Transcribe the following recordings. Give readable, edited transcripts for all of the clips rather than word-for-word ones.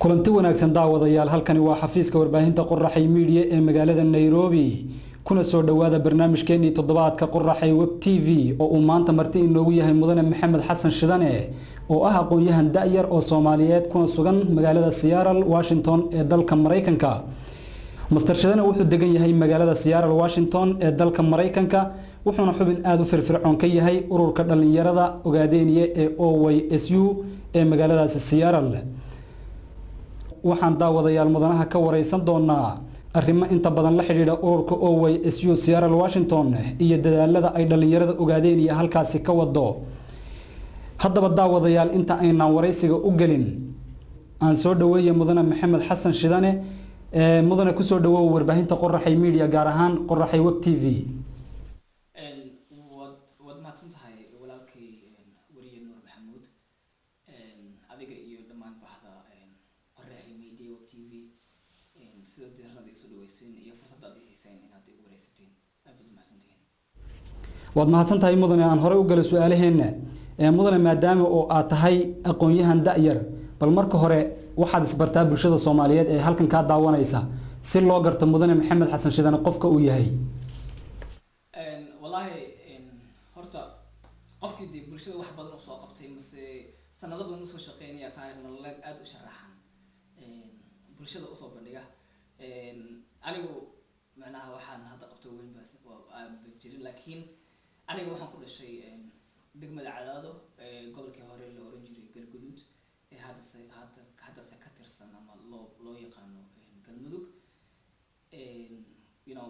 kulanti wanaagsan daawadayaal halkani waa xafiiska warbaahinta Qoraxay Media ee magaalada Nairobi kuna soo dhawaada barnaamijkeennii toddobaadka Qoraxay Web TV oo uu maanta marti inoogu yahay mudane Maxamed Xasan Shidane oo ah aqoon-yahan da'yar oo Soomaaliyeed kuna sugan magaalada Seattle Washington ee dalka Mareykanka. Mr. Shidane wuxuu degan yahay magaalada Seattle Washington ee dalka Mareykanka wuxuuna xubin aad u firfircoon ka yahay ururka dhalinyarada Ogaadeniye ee OYSU ee magaaladaas Seattle. waxaan daawadayaal mudanaha ka wareysan doonaa arrimo inta badan la xiriira ururka OYSU Seattle Washington iyo dadaalada ay dhalinyarada Ogaadeniye halkaasi ka wado. haddaba daawadayaal inta aynaan wareysiga u gelin aan soo dhaweeyay mudane Maxamed Xasan Shidane mudane ku soo dhawow warbaahinta Qoraxay Media gaar ahaan Qoraxay Web TV. waad mahadsantahay mudane aan hore u galay su'aalaheena mudane maadaama oo aad tahay aqoon-yahan da'yar bal marka hore waxaad isbartaa bulshada Soomaaliyeed ee halkan ka daawanaysa si loo garto mudane Maxamed Xasan Shidane qofka uu yahay wallahi horta qofkii dib bulshada wax badan u soo qabtay mise sanado badan u soo shaqeynaya taariikh nololeed aad u sharaxan bulshada u soo bandhiga anigu macnaha waxaan hadda qabto weyn baas jirin laakiin aniga waxaan ku dhashay degmada Cadaado gobolkii hore la oran jiray Galguduud ee hadda ka tirsan ama loo yaqaano Galmudug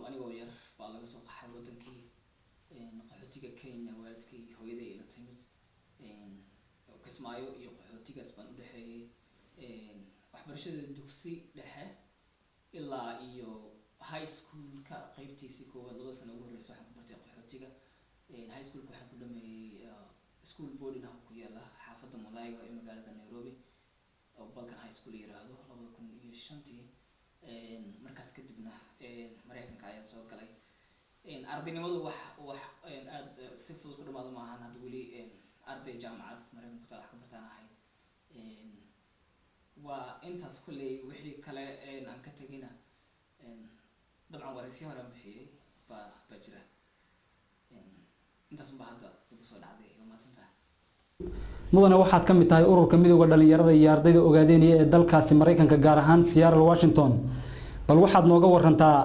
anigoo yar baa laga soo qaxay wadankii qaxootiga Kenya waalidkii hooyaday ila timid Kismaayo iyo qaxootigaas baan u dhaxeeyay waxbarashada dugsi dhexe ilaa iyo high school ka qaybtiisii koowaad 2 sano ugu horreysay waxaan ku bartay qaxootiga high school waxaan ku dhameeyay school boarding ku yaala xaafadda Malaayga ee magaalada Nairobi oo Balkan High School yiraahdo 2005 markaas kadibna Mareykanka ayaan soo galay ardaynimadu wax aad si fudud ku dhamaado maahan hadda wali arday jaamacad Mareykanka ka bartaan ahay waa intaas kulay wixii kale aan ka tagina dabcan waraysi hore bixiyay ba jira intaas hadda ugu soo dhacday maanta mudane waxaad ka mid tahay ururka midowga dhalinyarada iyo ardayda Ogaadeniye ee dalkaasi Mareykanka gaar ahaan Seattle Washington bal waxaad nooga warantaa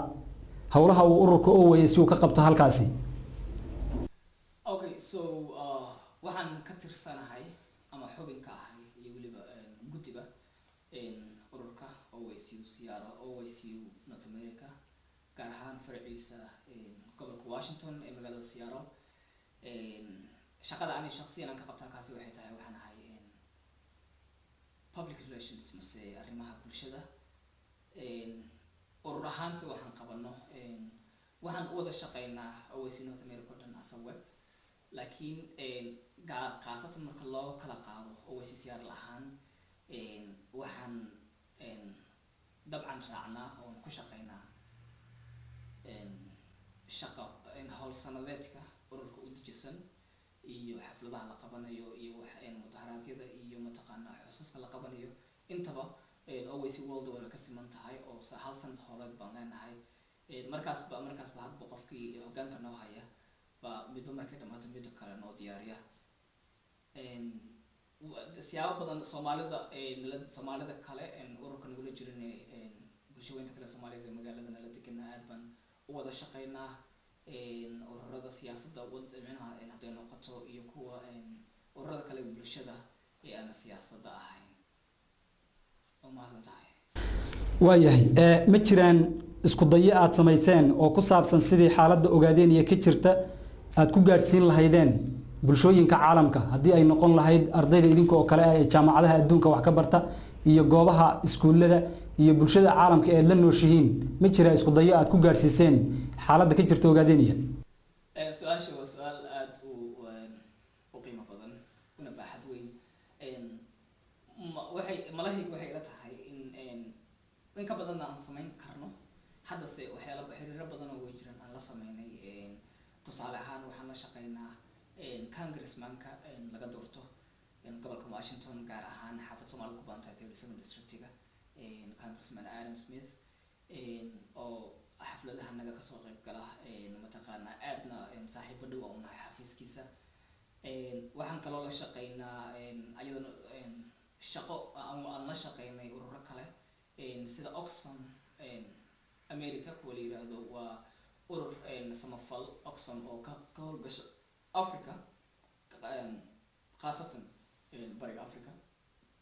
hawlaha uu ururka OYSU ka qabto halkaasi. Okay, so waxaan ka tirsanahay ama xubin ka ahay iyo waliba guddiga ururka OYSU Seattle OYSU North America gaar ahaan farciisa gobolka Washington ee magaalada Seattle shaqada aan shakhsiyan ka qabtaan kaasi waxay tahay waxaan ahay public relations mise arrimaha bulshada urur ahaan si waxaan qabano waxaan u wada shaqeynaa OYSU North America dhan asawad laakiin qaasatan marka loo kala qaado OYSU Seattle ahaan waxaan dabcan raacnaa oo ku shaqeynaa shaqo hawl sanadeedka ururka u dejisan iyo xafladaha la qabanayo iyo mudaharaadyada iyo mataqaana xusuuska la qabanayo intaba OYSU World wala ka siman tahay oo hal sanad hore baan leenahay markaas ba hadba qofkii hoggaanka noo haya ba midba markay dhamaato mid kale noo diyaariya siyaabo badan Soomaalida kale ururka nagula jirin bulshooyinka kale Soomaalida magaalada nala degan aad baan u wada shaqeynaa ururada siyaasadda wadamada haday noqoto iyo kuwa ururada kale bulshada ee aan siyaasadda ahayn oo maasantahay waayahay ma jiraan isku dayo aad sameyseen oo ku saabsan sidii xaaladda Ogaadeniye ka jirta aad ku gaarsiin lahaydeen bulshooyinka caalamka haddii ay noqon lahayd ardayda idinka oo kale ee jaamacadaha adduunka wax ka barta iyo goobaha iskuulada iyo bulshada caalamka ee la nooshihiin ma jira isku dayo aad ku gaarsiiseen xaaladda ka jirta Ogaadeniye su'aasha waa su'aal aad u qiimo badan una baaxad weyn waxay ila tahay in ka badan aan sameyn karno hadda se waxyaalo xiriiro badan oo jiraan aan la sameynay tusaale ahaan waxaan la shaqeynaa congressmanka laga doorto gobolka Washington gaar ahaan xaafad Soomaaliya ku baantay 37 districtiga congressman Adam Smith oo xafladaha naga kasoo qayb gala mataqaana aadna saaxiibo dhow u nahay xafiiskiisa waxaan kaloo la shaqeynaa ayadana shaqo aan la shaqeynay ururo kale sida Oxfam America kuwa la yiraahdo waa urur samafal Oxfam oo ka howlgasha Africa khaasatan bariga Africa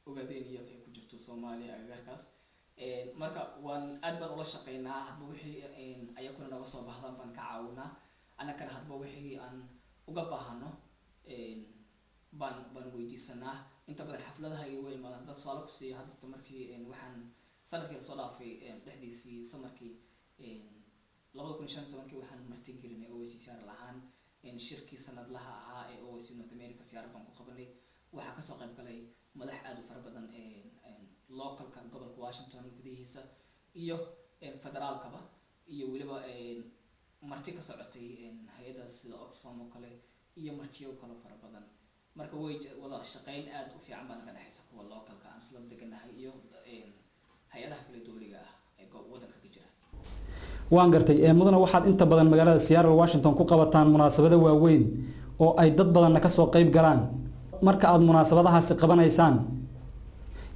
ogaadeenaya ay ku jirto Soomaaliya agagaarkaas marka waan aad baan ula shaqeynaa hadba wixii ayaguna naga soo baxdaan baan ka caawinaa anagana hadba wixii aan uga baahano baan weydiisanaa inta badan xafladaha ay way imaadaan dad soo ku siiya hadda markii waxaan sanadkii soo dhaafay dhexdiisii samarkii 2015 waxaan martin gelinay OACCR lahaan shirkii sanadlaha ahaa ee OAC North America siyaar baan ku qabanay waxaa kasoo qayb galay madax aad u fara badan localka gobolka Washington gudihiisa iyo federaalkaba iyo waliba marti ka socotay hay'adaha sida Oxfam oo kale iyo martiyo kale fara badan marka way wada shaqeyn aad u fiican baan ka dhaxaysa kuwa localka aan isla deganahay iyo hay'adaha kale dawliga ah ee wadanka ka jira waan gartay mudana waxaad inta badan magaalada Seattle Washington ku qabataan munaasabado waaweyn oo ay dad badan ka soo qayb galaan marka aad munaasabadahaasi qabanaysaan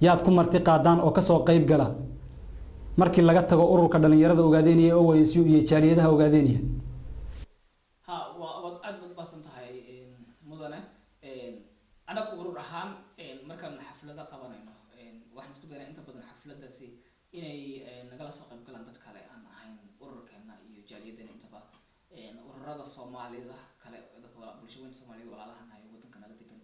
yaad ku marti qaadaan oo ka soo qayb gala markii laga tago ururka dhalinyarada Ogaadeenaya oo OACU iyo jaaliyadaha Ogaadeenaya waa aad baasan tahay mudane anagu urur ahaan markaan xaflada qabanayno waxaan isku daynaa inta badan xafladaasi inay nagala soo qayb galaan dad kale aan ahayn ururkeena iyo jaaliyadana intaba ururada Soomaalida kale dadka bulshada Soomaalida walaalaha nahay wadanka nala degan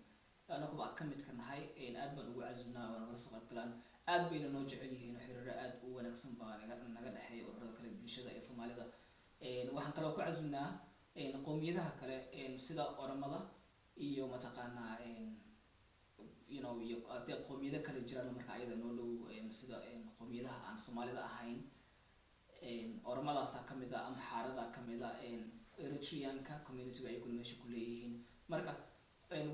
anagu baa kamid ka nahay aad baan ugu casuunaa oo nagala soo qayb galaan aad bayna noo jecel yihiin xiriir aad u wanaagsan baa naga dhaxay ururada kale bulshada ee Soomaalida waxaan kaloo ku casuunaa qowmiyadaha kale sida Oromada iyo mataqaana iyo qowmiyada kale jiraan marka ayada noo dhow sida qowmiyadaha aan Soomaalida ahayn Oromadaas kamid ah ama Xaarada kamid ah Eritreanka community ay ku meesha ku leeyihiin marka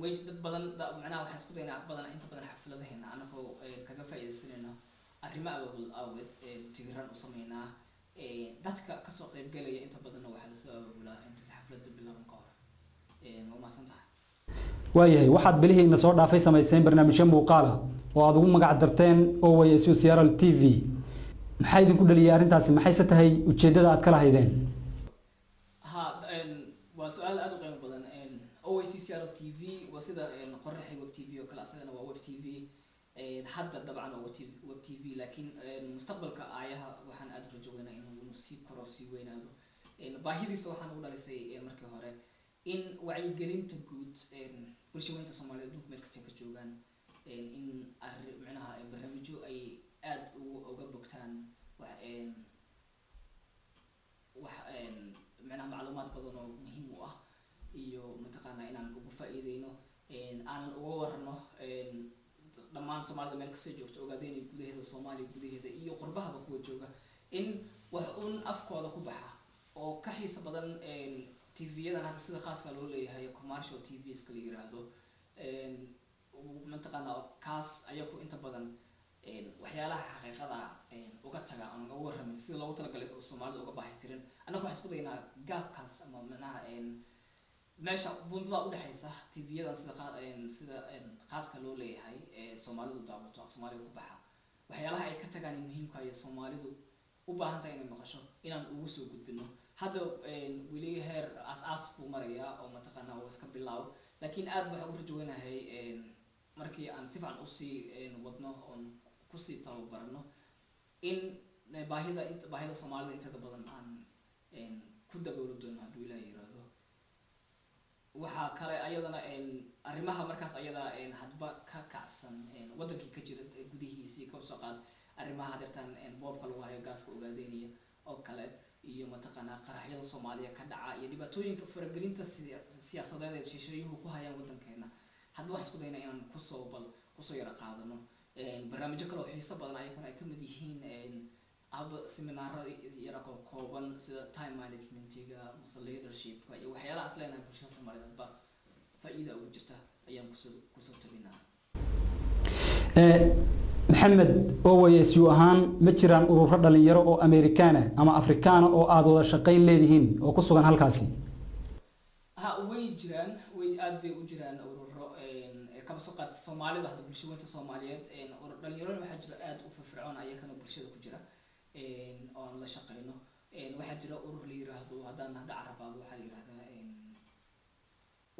way dad badan macnaha waxaan isku daynaa badan inta badan xafladaheena anagoo kaga faa'iideysanayna arrimo awgeed tigiran u sameynaa dadka ka soo qayb galaya inta badan waxa la soo abaabulaa inta xafladda bilaaban ka hor waa maasantahay waayahay waxaad bilihiina soo dhaafay samaysteen barnaamijyo muuqaal ah oo aad ugu magac darteen OACU Seattle TV maxay idinku dhaliyay arrintaasi maxayse tahay ujeedada aad kala haydeen waa su'aal aad u qiimo badan OACU Seattle TV waa sida qorraxay web TV oo kala asagana waa web TV hadda dabcan waa web TV laakiin mustaqbalka aayaha waxaan aad u rajoonaynaa inuu sii koro sii weynaado baahidiisa waxaan ugu dhalisay markii hore in wacyigelinta guud bulshooyinka Soomaaliyeed dhulka meel kasta ka joogaan in macnaha barnaamijyo ay aad uga bogtaan wax macnaha macluumaad badan oo muhiim u ah iyo mataqaana inaan ugu faa'iideyno aan uga warno dhammaan Soomaalida meel kasta joogto Ogaadeenaya gudaheeda Soomaaliya gudaheeda iyo qurbahaba kuwa jooga in wax un afkooda ku baxa oo ka xiiso badan TV-yadan hadda sida khaaska loo leeyahay commercial TVs kala yiraahdo mataqaana kaas ayagu inta badan waxyaalaha xaqiiqada uga taga ama uga warramay sida loogu talagalay Soomaalida uga baahi tirin anagu waxaan isku daynaa gaabkaas ama macnaha meesha bundada u dhaxaysa TV-yadan sida khaaska loo leeyahay Soomaalidu daawato Soomaaliya ku baxa waxyaalaha ay ka tagaan muhiimka ah Soomaalidu u baahan tahay inay maqasho inaan ugu soo gudbino hadda wili heer aas ku maraya oo mataqaana oo iska bilaaw laakiin aad waxa uu rajoonahay markii aan si fiican u sii wadno oo ku sii tababarno in baahida Soomaalida inta badan aan ku daboolo doono haduu Ilaahay yiraahdo waxa kale ayadana arrimaha markaas ayada hadba ka kacsan wadankii ka jira gudihiisa ka soo qaad arrimaha hadirtan boobka lagu hayo gaaska Ogaadeenaya oo kale iyo mataqaana qaraxyada Soomaaliya ka dhaca iyo dhibaatooyinka faragelinta siyaasadeed ee shisheeyuhu ku hayaan wadankeena hadba wax isku dayna inaan ku soo yara qaadano barnaamijyo kale oo xiiso badan ay ka mid yihiin aba seminaaro yara kooban sida time managementiga leadershipka iyo waxyaalaha asleena bulshada Soomaaliyeed ba faa'iido ugu jirta ayaan kusoo taginaa maxamed OYSU ahaan ma jiraan ururo dhalinyaro oo Amerikaana ama Afrikaana oo aad wada shaqayn leedihiin oo ku sugan halkaasi way jiraan way aad bay u jiraan ururo kama soo qaad Soomaalida hadda bulshada Soomaaliyeed urur dhalinyaro waxa jira aad u firfircoon ayagana bulshada ku jira oo aan la shaqeyno waxa jira urur la yiraahdo hadaan hadda Carabaad waxa la yiraahdaa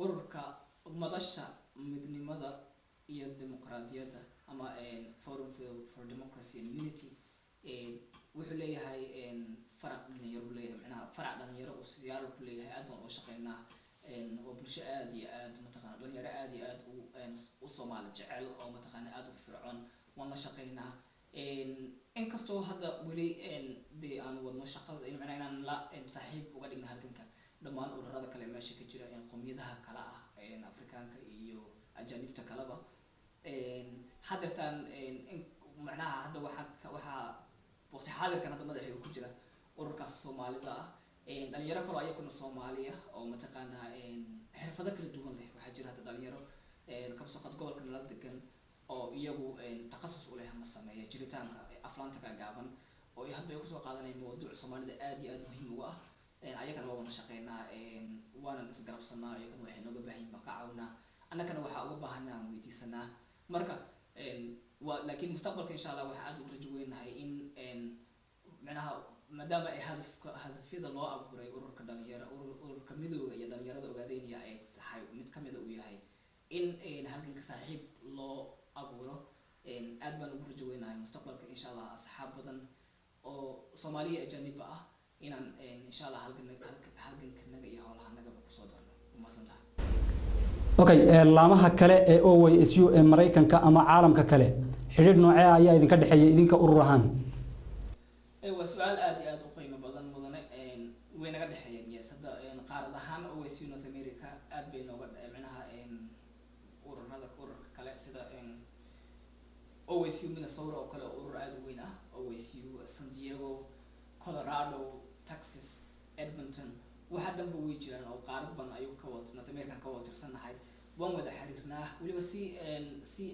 ururka madasha midnimada iyo dimuqraadiyadda ama Forum for Democracy and Unity wuxuu leeyahay farac dhalinyaro leeyahay macnaha farac dhalinyaro oo siyaaro ku leeyahay aad baan u shaqeynaa oo bulsho aad iyo aad mataqaan dhalinyaro aad iyo aad u Soomaali jecel oo mataqaan aad u firfircoon waan la shaqeynaa inkastoo hadda wali aan wadno shaqada macnaha inaan la saaxiib uga dhigno halkanka dhammaan ururada kale meesha ka jira qowmiyadaha kala ah Afrikaanka iyo ajaanibta kalaba haddatan macnaha hadda waxa waqti xaadirkan hadda madaxay ku jira ururkaas Soomaalida ah dhalinyaro kale ayaguna Soomaaliya oo mataqaana xirfado kala duwan leh waxa jira hadda dhalinyaro ka soo qad gobolka la degan oo iyagu takhasus u leh ama sameeya jiritaanka aflaanta ka gaaban oo hadda ay ku soo qaadanayaan mowduuc Soomaalida aad iyo aad muhiim u ah ayagana waa wada shaqeynaa waana isgarabsanaa ayagana waxay nooga baahan yihiin ka caawinaa annagana waxa uga baahanaa weydiisanaa marka laakiin mustaqbalka insha Allah waxa aad u rajo weynahay in macnaha maadaama ay hadafyada loo abuuray ururka dhalinyaro ururka midowga iyo dhalinyarada ogaadeenaya ay tahay mid kamid ah uu yahay in halkanka saaxiib loo abuuro aad baan ugu rajo weynahay mustaqbalka insha Allah asxaab badan oo Soomaaliya ajaanib ah inaan insha Allah halkankanaga iyo hawlahanaga ku soo darno umaasantahay okay laamaha kale ee OYSU ee Mareykanka ama caalamka kale xiriir noocee ayaa idinka dhaxeeya idinka urur ahaan waa su'aal aad iyo aad u qiimo badan mudane way naga dhaxeeyeen sadda qaarad ahaan OYSU North America aad bay nooga macnaha ururka kale sida OYSU Minnesota oo kale urur aad u weyn ah OYSU San Diego Colorado Texas Edmonton waxa dhanba way jiraan oo qaarad badan ayuu ka wada North America ka wada tirsanahay waan wada xiriirnaa waliba si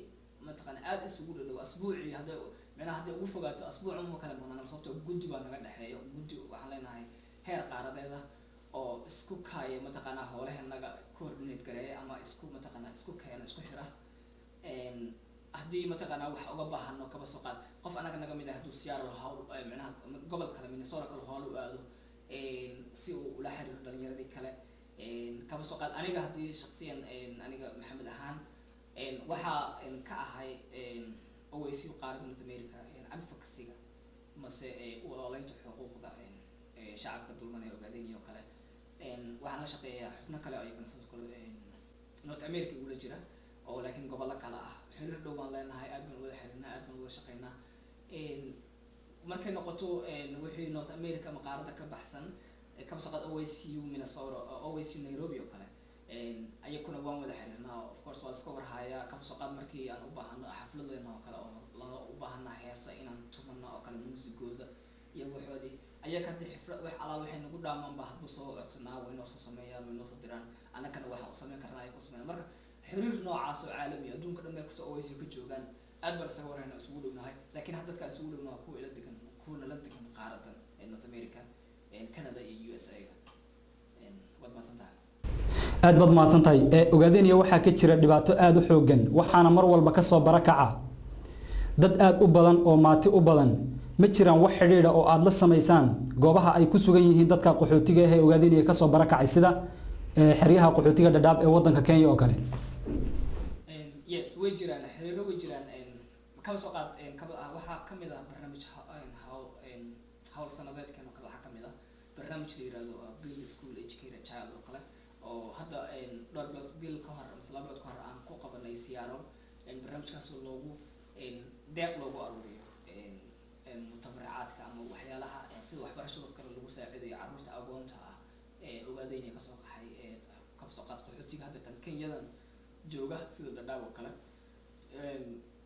mataqaan aad isugu dhaw asbuuci hadda macnaha hadda ugu fogaato asbuuc uma kala maqnaan sababtoo guddi baa naga dhaxeeyo guddi waxaan leenahay heer qaaradeeda oo isku kaaya mataqaan hawlaheena coordinate gareeya ama isku mataqaan isku keena isku xira haddii mataqaan wax uga baahano kaba soo qaad qof anaga naga mid ah haduu siyaaro hawl macnaha gobol kale Minnesota kale hawl u aado si uu ula xiriiro dhalinyaradii kale kaba soo qaad aniga haddii shakhsiyan aniga Maxamed ahaan waxa ka ahay OYSU qaarada North America advocacy-ga mase u ololaynta xuquuqda shacabka dulmanaya ogaadeenaya kale waxaan la shaqeeyaa xubno kale oo ayagana sidoo kale North America ugu jira oo laakiin gobollo kale ah xiriir dhow baan leenahay aad baan wada xiriirnaa aad baan wada shaqeynaa markay noqoto wixii North America maqaarada ka baxsan kama soo qaad OYSU Minnesota OYSU Nairobi oo kale ayaguna waan wada xiriirnaa of course waa iska warhaya kama soo qaad markii aan u baahano xafladeena oo kale oo la u baahana heesa inaan tumano oo kale muusigooda iyo waxoodii ayaga hadda xifrad wax alaal waxay nagu dhaamaan baa hadba soo codsanaa way noo soo sameeyaan way noo soo diraan annagana waxa u sameyn karnaa ay ku sameeyaan marka xiriir noocaas oo caalami adduunka dhan meel kasta oo OYSU ka joogaan aad baan isaga warhaynaa isugu dhownahay laakiin hadda dadka isugu dhownahay kuwa ila degan kuwa la degan qaaradan North America Canada iyo USA wad maasantahay aad baad mahadsantahay ogaadeenaya waxaa ka jira dhibaato aad u xoogan waxaana mar walba ka soo barakaca dad aad u badan oo maati u badan ma jiraan wax xiriir oo aad la sameysaan goobaha ay ku sugan yihiin dadka qaxootiga ah ee ogaadeenaya ka soo barakacay sida xiriyaha qaxootiga Dadaab ee wadanka Kenya oo kale yes way jiraan xiriiro way jiraan kaba soo qaad waxa kamid ah barnaamij hawl sanadeedkan oo kale waxa kamid ah barnaamij la yiraahdo Bill School Educated Child oo kale oo hadda dhowr bil ka hor ama laba ka hor aan ku qabanay siyaaro barnaamijkaas oo loogu deeq loogu aruuriyo mutabarracaadka ama waxyaalaha sida waxbarashada kale lagu saaciidayo carruurta agoonta ah ogaadeenaya ka soo qaxay kaba soo qaad qaxootiga hadda tan Kenyadan jooga sida Dadaab oo kale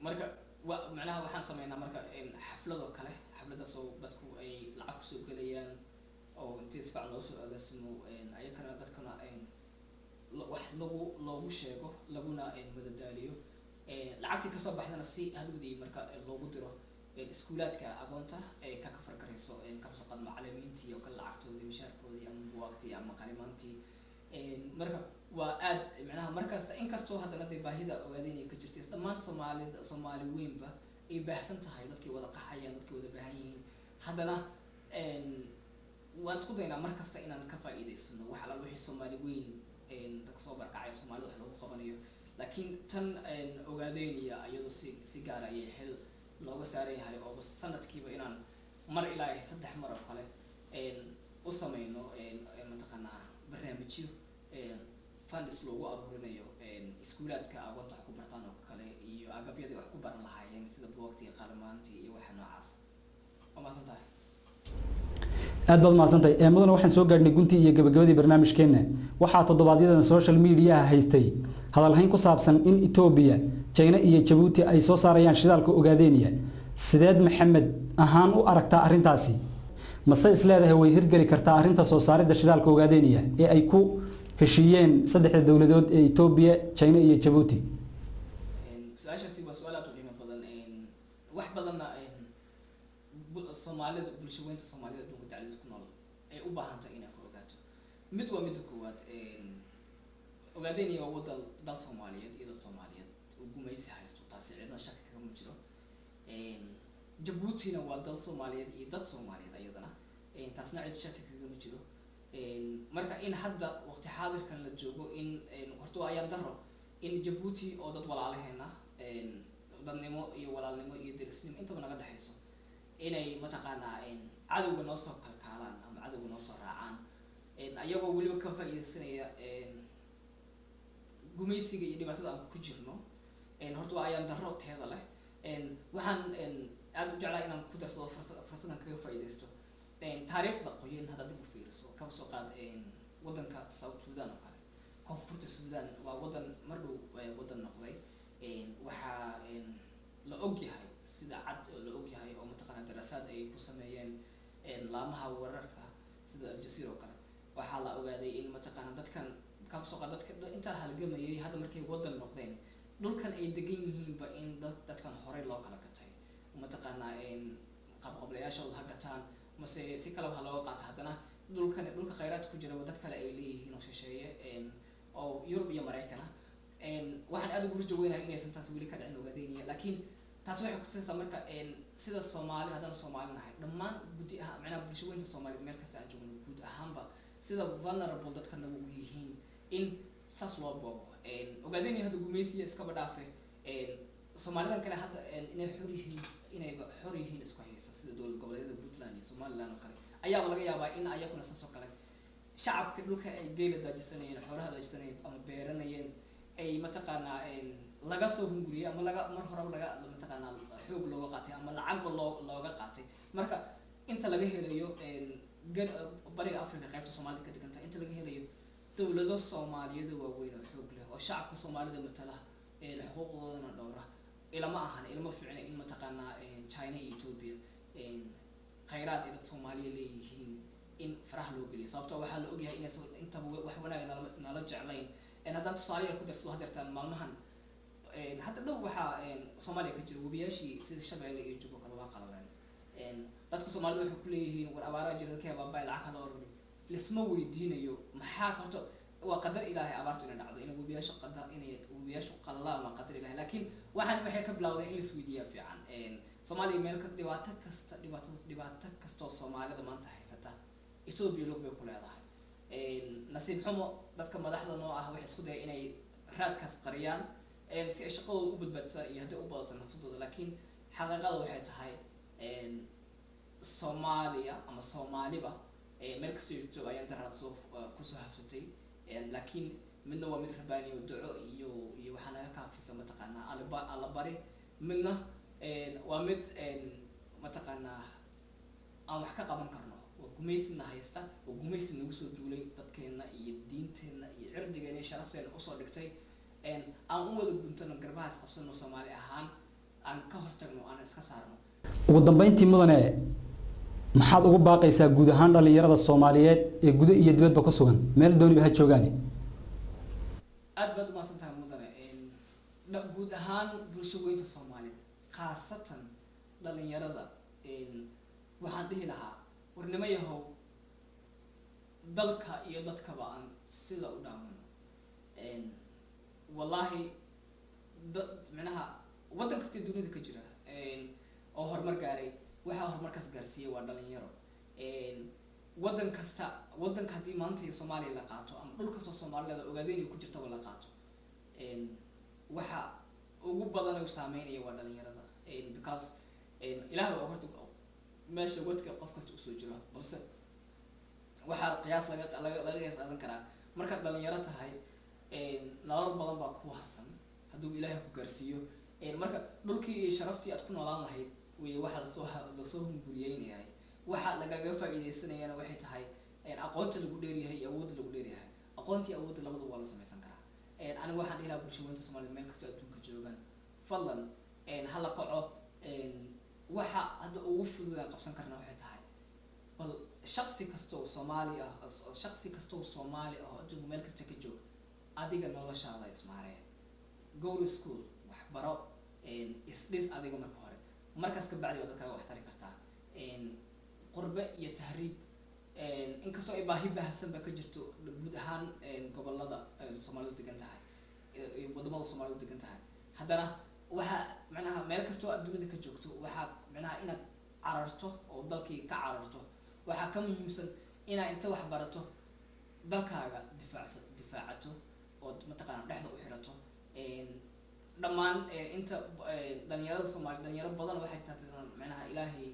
marka macnaha waxaan sameynaa marka xaflado kale xafladaas oo dadku ay lacag ku soo galayaan oo intii si fiican loo soo agaasimo ayakana dadkana wax loogu sheego laguna madadaaliyo lacagtii kasoo baxdana si hadhowdii marka loogu diro iskuulaadka aqoonta ka farkarayso kasoo qaad macallimiintii oo kale lacagtoodii mishaarkoodii ama buwaagtii ama qalimaantii marka waa aad macnaha markasta inkastoo haddana dee baahida ogaadeynaya ka jirta dhammaan soomaali weynba ay baahsan tahay dadkii wada qaxayaan dadkii wada baahan yihiin haddana waan isku daynaa markasta inaan ka faa'iidaysano wax alla wixii soomaali weyn dadka soo barkacay soomaalida wax lagu qabanayo laakiin tan ogaadeynaya iyadoo si gaara ayay xil looga saaran yahay oo sanadkiiba inaan mar ilaa 3 mar oo kale u sameyno mataqaanaa barnaamijyo funds loogu aruurinayo iskuulaadka aqoonta wax ku bartaan oo kale iyo agabyadii wax ku baran lahaayeen sida buugtii qalimaantii iyo waxa noocaas waa maasantahay aad baad mahadsantahay mudane waxaan soo gaadhnay guntii iyo gabagabadii barnaamijkeena waxaa toddobaadyada social media haystay hadal hayn ku saabsan in Ethiopia China iyo Djibouti ay soo saarayaan shidaalka ogaadeynaya sideed maxamed ahaan u aragtaa arintaasi mase isleedahay way hirgeli kartaa arinta soo saaridda shidaalka ogaadeynaya ee ay ku heshiiyeen saddexda dawladood ee Ethiopia China iyo Djibouti su'aashaasi waa su'aal aad u qiimo badan wax badanna Soomaalida bulshooyinka Soomaalida dhulka tacliis ku nool ay u baahan tahay inay ku ogaato mid waa mid koowaad ogaadeynaya waddan dad Soomaaliyeed iyo dad Soomaaliyeed oo gumaysi haysto taasi cidna shaki kaga ma jiro Djibouti waa dad Soomaaliyeed iyo dad Soomaaliyeed ayadana taasna cid shaki kaga ma jiro marka in hadda waqti xaadirkan la joogo in horto ayaan daro in Djibouti oo dad walaalaheena dadnimo iyo walaalnimo iyo derisnimo intaba naga dhaxayso inay mataqaanaa cadawga noo soo kalkaalaan ama cadawga noo soo raacaan ayagoo weliba ka faa'iidaysanaya gumaysiga iyo dhibaatada aan ku jirno horta waa ayaan daro teeda leh waxaan aad u jeclahay inaan ku darsado fursadan kaga faa'iidaysto taariikhda qoyan hadda dib u fiiriso kaba soo qaad waddanka South Sudan oo kale koonfurta Sudan waa waddan mar dhow waddan noqday waxaa la ogyahay sida cad la ogyahay oo mataqaanaa daraasad ay ku sameeyeen laamaha wararka sida Al Jazeera oo kale waxaa la ogaaday in mataqaanaa dadkan kaba soo qaad dadka inta halgamayay hadda markay waddan noqdeen dhulkan ay degan yihiinba in dadkan horey loo kala gatay mataqaanaa qabqablayaashooda ha gataan mase si kale waxa looga qaato haddana dhulka khayraad ku jira dad kale ay leeyihiin oo shisheeye oo Yurub iyo Mareykan waxaan aad ugu rajaynayaa inaysan taas weli ka dhicin ogaadeynaya laakiin taas waxay ku tusaysaa marka sida Soomaali haddaan Soomaali nahay dhammaan gudi ah macnaha bulshooyinka Soomaaliyeed meel kasta aan joogno guud ahaanba sida vulnerable dadka nagu yihiin in saas loo boobo ogaadeynaya hadda gumaysiga iskaba dhaafe Soomaalidan kale hadda inay xor yihiin isku haysa sida dowlad goboleedyada Puntland iyo Somaliland oo kale ayaa laga yaabaa in ayaguna saas oo kale shacabka dhulka ay geela daajisanayeen xoolaha daajisanayeen ama beeranayeen ay mataqaanaa laga soo hunguriyay ama mar hore laga mataqaanaa xoog looga qaatay ama lacag looga qaatay marka inta laga helayo bariga Afrika qaybta Soomaalida ka deganta inta laga helayo dawlado Soomaaliyeed waaweyn oo xoog leh oo shacabka Soomaalida matala xuquuqdoodana dhowra ilama ahan ilma fiicna in mataqaanaa China iyo Ethiopia khayraad ay dad Soomaaliyeed leeyihiin in faraha loo geliyo sababtoo waxaa la ogyahay in inta wax wanaag nala jeclayn haddaan tusaale yar ku darsado hadeertaan maalmahan hadda dhow waxaa Soomaaliya ka jira webiyaashii sida Shabeelle iyo Jubbooyin kale waa qalaleen dadka Soomaalida waxay ku leeyihiin war abaaraha jira dadka baabay lacag loo rari lisma weydiinayo maxaa horta waa qadar Ilaahay abaartu inay dhacdo in webiyaashu qallalaan waa qadar Ilaahay laakiin waxaan waxay ka bilowday in la isweydiiyo fiican Soomaaliya meel ka dhibaato kasta oo Soomaalida maanta haysata Ethiopia lug bay ku leedahay nasiib xumo dadka madaxda noo ah waxay isku dayeen inay raadkaas qariyaan si ay shaqadooda u badbaadsan iyo haddii u badato naftooda laakiin xaqiiqada waxay tahay Soomaaliya ama Soomaaliba meel kasta joogto ayaan daraad soo kusoo habsatay laakiin midna waa mid rabaani oo duco iyo waxaa naga kaafisa mataqaanaa alla bari midna waa mid mataqaanaa aan wax ka qaban karno gumaysina haysta oo gumaysi nagu soo duulay dadkeena iyo diinteena iyo cirdigeena iyo sharafteena usoo dhigtay aan u wada guntano garbahaas qabsano Soomaali ahaan aan ka hortagno aan iska saarno ugu dambeyntii mudane maxaad ugu baaqaysaa guud ahaan dhalinyarada Soomaaliyeed ee guud iyo dibadba ku sugan meel dooniba ha joogaan aad baad u maasantahay mudane guud ahaan bulshooyinka Soomaaliyeed khaasatan dhalinyarada waxaan dhihi lahaa warnimo yahow dalka iyo dadkaba aan sida u dhaamano wallahi macnaha wadan kasta dunida ka jira oo horumar gaaray waxa horumarkaas gaarsiiyay waa dhalinyaro wadan kasta wadanka hadii maanta ee Soomaaliya la qaato ama dhulka soo Soomaaliyeed ogaadeen ku jirta wala qaato waxa ugu badan oo saameynaya waa dhalinyarada because ilaahay oo horta meesha wadka qof kasta u soo jiro balse waxa qiyaas laga qiyaasan karaa marka dhalinyaro tahay nolol badan baa ku hasan haduu ilaahay ku gaarsiiyo marka dhulkii iyo sharaftii aad ku noolaan lahayd way waxa la soo hunguriyeynayay waxa lagaga faa'iideysanayana waxay tahay aqoonta lagu dheeriyahay iyo awoodda lagu dheeriyahay aqoontii awoodda labadu waa la samaysan karaa aniga waxaan dhihi lahaa bulshooyinka Soomaaliyeed meel kasta adduunka joogan fadlan hala kaco waxa hadda ugu fudud aan qabsan karnaa waxay tahay bal shakhsi kasta oo Soomaali ah adduunka meel kasta ka joog adiga noloshaada ismaareen go to school wax baro isdhis adiga marka hore markaas ka bacdi waad kaga wax tari kartaa qurbe iyo tahriib inkastoo ay baahi baahsan ka jirto guud ahaan gobolada Soomaalidu degan tahay wadamada Soomaalidu degan tahay haddana waxa macnaha meel kastoo adduunka ka joogto waxa macnaha inaad cararto oo dalkii ka cararto waxa ka muhiimsan inaad inta wax barato dalkaaga difaacato oo mataqaana dhexda u xirato dhammaan inta dhalinyarada Soomaaliyeed dhalinyaro badan waxay tahay macnaha ilaahay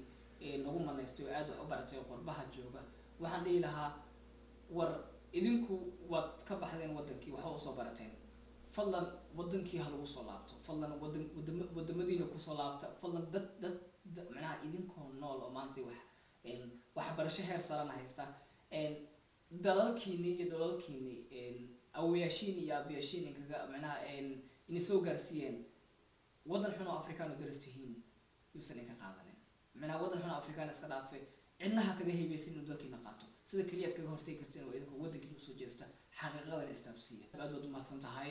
nagu manaystay oo aad u baratay qurbaha jooga waxaan dhihi lahaa war idinku waad ka baxdeen wadankii waxa u soo barateen fadlan wadankii ha lagu soo laabto fadlan wadamadiina ku soo laabta fadlan dad macnaha idinkoo nool oo maanta wax barasho heer sare haysta dalalkiini iyo dalalkiini awayaashiin iyo aabiyashiin kaga macnaha inay soo gaarsiiyeen wadan xun oo Afrikaan oo daristihiin yuusan ka qaadaneen macnaha wadan xun oo Afrikaan iska dhaafay cidnaha kaga heebaysin inuu dalkiina qaato sida kaliya kaga hortay karteen oo idinku wadankiina u soo jeesta xaqiiqadan istaabsiya aad baad u mahadsan tahay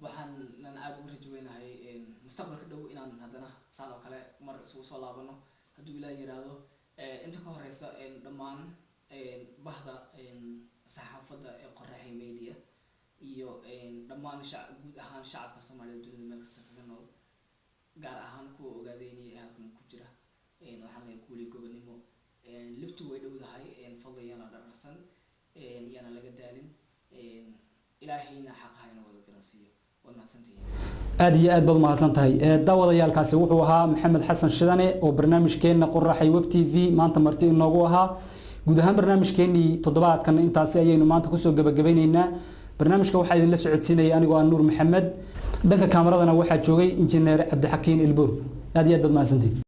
waxaan aad ugu rajaynahay mustaqbalka dhow inaan haddana saan oo kale mar isugu soo laabano hadduu Ilaahay yiraahdo inta ka horeysa dhammaan bahda saxaafadda ee Qorraxay Media iyo dhammaan guud ahaan shacabka Soomaaliyeed dunida meel kasta kaga nool gaar ahaan kuwa ogaadeynaya halkan ku jira waxaan leeyahay kuuli gobonimo liftu way dhowdahay fadlayana dharsan yana laga daalin ilaahayna xaqayna wada garansiyo wad mahadsantihiin aad iyo aad baad mahadsan tahay daawadayaalkaasi wuxuu ahaa Maxamed Xasan Shidane oo barnaamijkeena Qorraxay Web TV maanta marti inoogu ahaa guud ahaan barnaamijkeenii toddobaadkan intaasi ayaynu maanta ku soo gabagabaynaynaa barnaamijka waxa idin la socodsiinayay anigoo aan Nuur Maxamed dhanka kaameradana waxa joogay injineer Cabdi Xakiin Ilbuur aad iyo aad baad mahadsantihiin